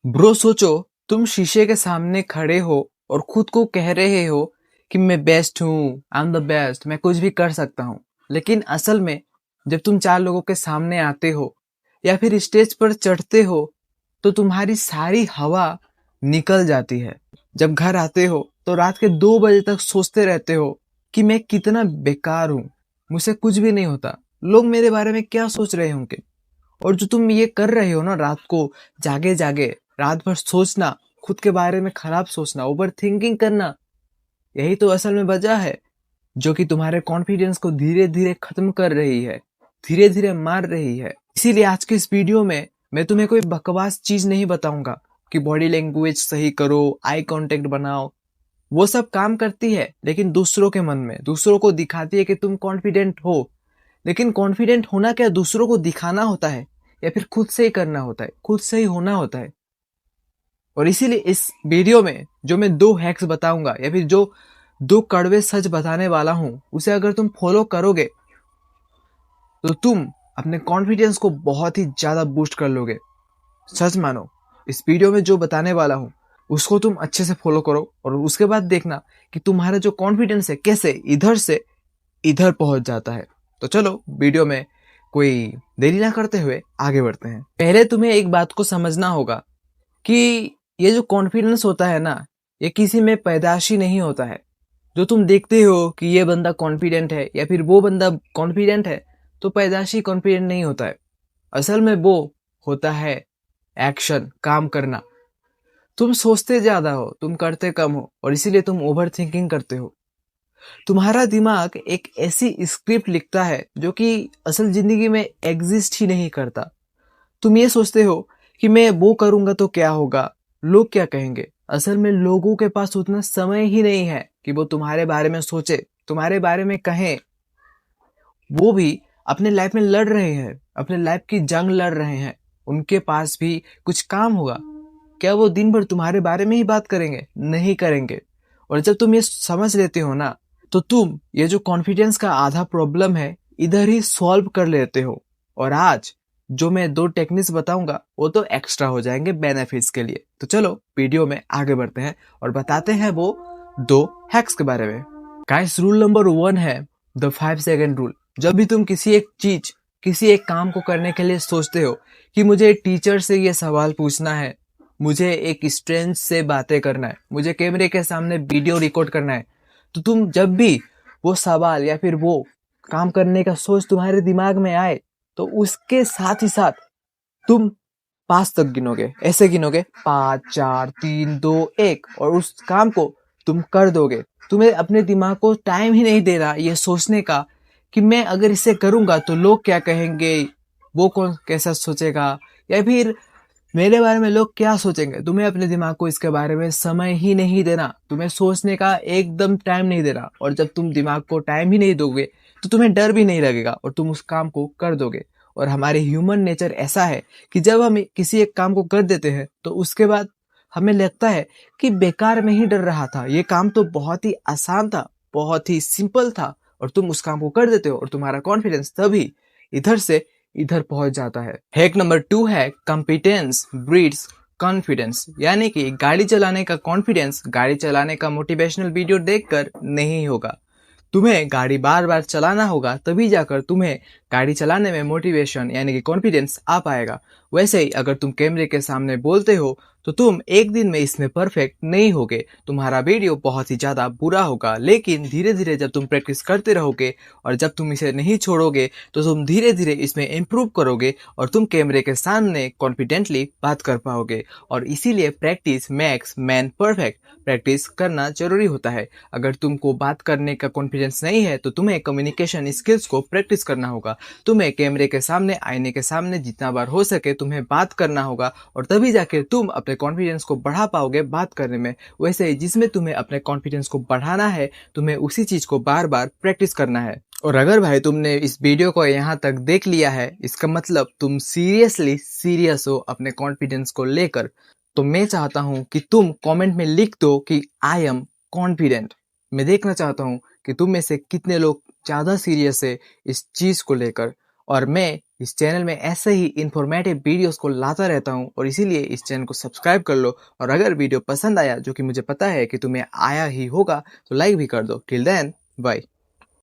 Bro सोचो, तुम शीशे के सामने खड़े हो और खुद को कह रहे हो कि मैं बेस्ट हूँ, आई एम द बेस्ट, मैं कुछ भी कर सकता हूँ। लेकिन असल में जब तुम चार लोगों के सामने आते हो या फिर स्टेज पर चढ़ते हो तो तुम्हारी सारी हवा निकल जाती है। जब घर आते हो तो रात के 2 बजे तक सोचते रहते हो कि मैं कितना बेकार हूँ, मुझसे कुछ भी नहीं होता, लोग मेरे बारे में क्या सोच रहे होंगे। और जो तुम ये कर रहे हो ना, रात को जागे जागे रात भर सोचना, खुद के बारे में खराब सोचना, ओवर थिंकिंग करना, यही तो असल में वजह है जो कि तुम्हारे कॉन्फिडेंस को धीरे धीरे खत्म कर रही है, धीरे धीरे मार रही है। इसीलिए आज के इस वीडियो में मैं तुम्हें कोई बकवास चीज नहीं बताऊंगा कि बॉडी लैंग्वेज सही करो, आई कांटेक्ट बनाओ। वो सब काम करती है लेकिन दूसरों के मन में, दूसरों को दिखाती है कि तुम कॉन्फिडेंट हो। लेकिन कॉन्फिडेंट होना क्या दूसरों को दिखाना होता है या फिर खुद से ही करना होता है, खुद से ही होना होता है। और इसीलिए इस वीडियो में जो मैं 2 हैक्स बताऊंगा या फिर जो 2 कड़वे सच बताने वाला हूं, उसे अगर तुम फॉलो करोगे तो तुम अपने कॉन्फिडेंस को बहुत ही ज्यादा बूस्ट कर लोगे। सच मानो, इस वीडियो में जो बताने वाला हूं उसको तुम अच्छे से फॉलो करो और उसके बाद देखना कि तुम्हारा जो कॉन्फिडेंस है कैसे इधर से इधर पहुंच जाता है। तो चलो वीडियो में कोई देरी ना करते हुए आगे बढ़ते हैं। पहले तुम्हें एक बात को समझना होगा कि ये जो कॉन्फिडेंस होता है ना, ये किसी में पैदाशी नहीं होता है। जो तुम देखते हो कि ये बंदा कॉन्फिडेंट है या फिर वो बंदा कॉन्फिडेंट है, तो पैदाशी कॉन्फिडेंट नहीं होता है। असल में वो होता है एक्शन, काम करना। तुम सोचते ज्यादा हो, तुम करते कम हो और इसीलिए तुम ओवर थिंकिंग करते हो। तुम्हारा दिमाग एक ऐसी स्क्रिप्ट लिखता है जो कि असल जिंदगी में एग्जिस्ट ही नहीं करता। तुम ये सोचते हो कि मैं वो करूंगा तो क्या होगा, लोग क्या कहेंगे। असल में लोगों के पास उतना समय ही नहीं है कि वो तुम्हारे बारे में सोचे, तुम्हारे बारे में कहें। वो भी अपने लाइफ में लड़ रहे हैं, अपने लाइफ की जंग लड़ रहे हैं। उनके पास भी कुछ काम होगा। क्या वो दिन भर तुम्हारे बारे में ही बात करेंगे? नहीं करेंगे। और जब तुम ये समझ लेते हो ना, तो तुम ये जो कॉन्फिडेंस का आधा प्रॉब्लम है इधर ही सॉल्व कर लेते हो। और आज जो मैं 2 टेक्निक्स बताऊंगा वो तो एक्स्ट्रा हो जाएंगे बेनिफिट्स के लिए। तो चलो वीडियो में आगे बढ़ते हैं और बताते हैं वो 2 हैक्स के बारे में। गाइस, रूल नंबर 1 है द 5 सेकेंड रूल। जब भी तुम किसी एक चीज, किसी एक काम को करने के लिए सोचते हो कि मुझे टीचर से ये सवाल पूछना है, मुझे एक स्ट्रेंज से बातें करना है, मुझे कैमरे के सामने वीडियो रिकॉर्ड करना है, तो तुम जब भी वो सवाल या फिर वो काम करने का सोच तुम्हारे दिमाग में आए तो उसके साथ ही साथ तुम 5 तक गिनोगे। ऐसे गिनोगे 5 4 3 2 1 और उस काम को तुम कर दोगे। तुम्हें अपने दिमाग को टाइम ही नहीं दे रहा ये सोचने का कि मैं अगर इसे करूंगा तो लोग क्या कहेंगे, वो कौन कैसा सोचेगा, या फिर मेरे बारे में लोग क्या सोचेंगे। तुम्हें अपने दिमाग को इसके बारे में समय ही नहीं देना, तुम्हें सोचने का एकदम टाइम नहीं देना। और जब तुम दिमाग को टाइम ही नहीं दोगे तो तुम्हें डर भी नहीं लगेगा और तुम उस काम को कर दोगे। और हमारे ह्यूमन नेचर ऐसा है कि जब हम किसी एक काम को कर देते हैं तो उसके बाद हमें लगता है कि बेकार में ही डर रहा था, ये काम तो बहुत ही आसान था, बहुत ही सिंपल था, और तुम उस काम को कर देते हो और तुम्हारा कॉन्फिडेंस तभी इधर से इधर पहुंच जाता है। हैक नंबर 2 है कॉम्पिटेंस ब्रीड्स कॉन्फिडेंस। यानी कि गाड़ी चलाने का कॉन्फिडेंस गाड़ी चलाने का मोटिवेशनल वीडियो देखकर नहीं होगा। तुम्हें गाड़ी बार बार चलाना होगा, तभी जाकर तुम्हें गाड़ी चलाने में मोटिवेशन यानी कि कॉन्फिडेंस आ पाएगा। वैसे ही अगर तुम कैमरे के सामने बोलते हो तो तुम एक दिन में इसमें परफेक्ट नहीं होगे, तुम्हारा वीडियो बहुत ही ज्यादा बुरा होगा। लेकिन धीरे धीरे जब तुम प्रैक्टिस करते रहोगे और जब तुम इसे नहीं छोड़ोगे तो तुम धीरे धीरे इसमें इम्प्रूव करोगे और तुम कैमरे के सामने कॉन्फिडेंटली बात कर पाओगे। और इसीलिए practice makes man perfect, practice करना जरूरी होता है। अगर तुमको बात करने का कॉन्फिडेंस नहीं है तो तुम्हें कम्युनिकेशन स्किल्स को प्रैक्टिस करना होगा। तुम्हें कैमरे के सामने, आईने के सामने जितना बार हो सके तुम्हें बात करना होगा और तभी जाके तुम अपने कॉन्फिडेंस को बढ़ा पाओगे बात करने में। वैसे ही जिसमें तुम्हें अपने कॉन्फिडेंस को बढ़ाना है, तुम्हें उसी चीज को बार बार प्रैक्टिस करना है। और अगर भाई तुमने इस वीडियो को यहाँ तक देख लिया है, इसका मतलब तुम सीरियसली सीरियस हो अपने कॉन्फिडेंस को लेकर। तो मैं चाहता हूं कि तुम कमेंट में लिख दो कि आई एम कॉन्फिडेंट। मैं देखना चाहता हूं कि तुम में से कितने लोग ज्यादा सीरियस है इस चीज को लेकर। और मैं इस चैनल में ऐसे ही इन्फॉर्मेटिव वीडियोस को लाता रहता हूँ और इसीलिए इस चैनल को सब्सक्राइब कर लो। और अगर वीडियो पसंद आया, जो कि मुझे पता है कि तुम्हें आया ही होगा, तो लाइक भी कर दो। Till then, bye.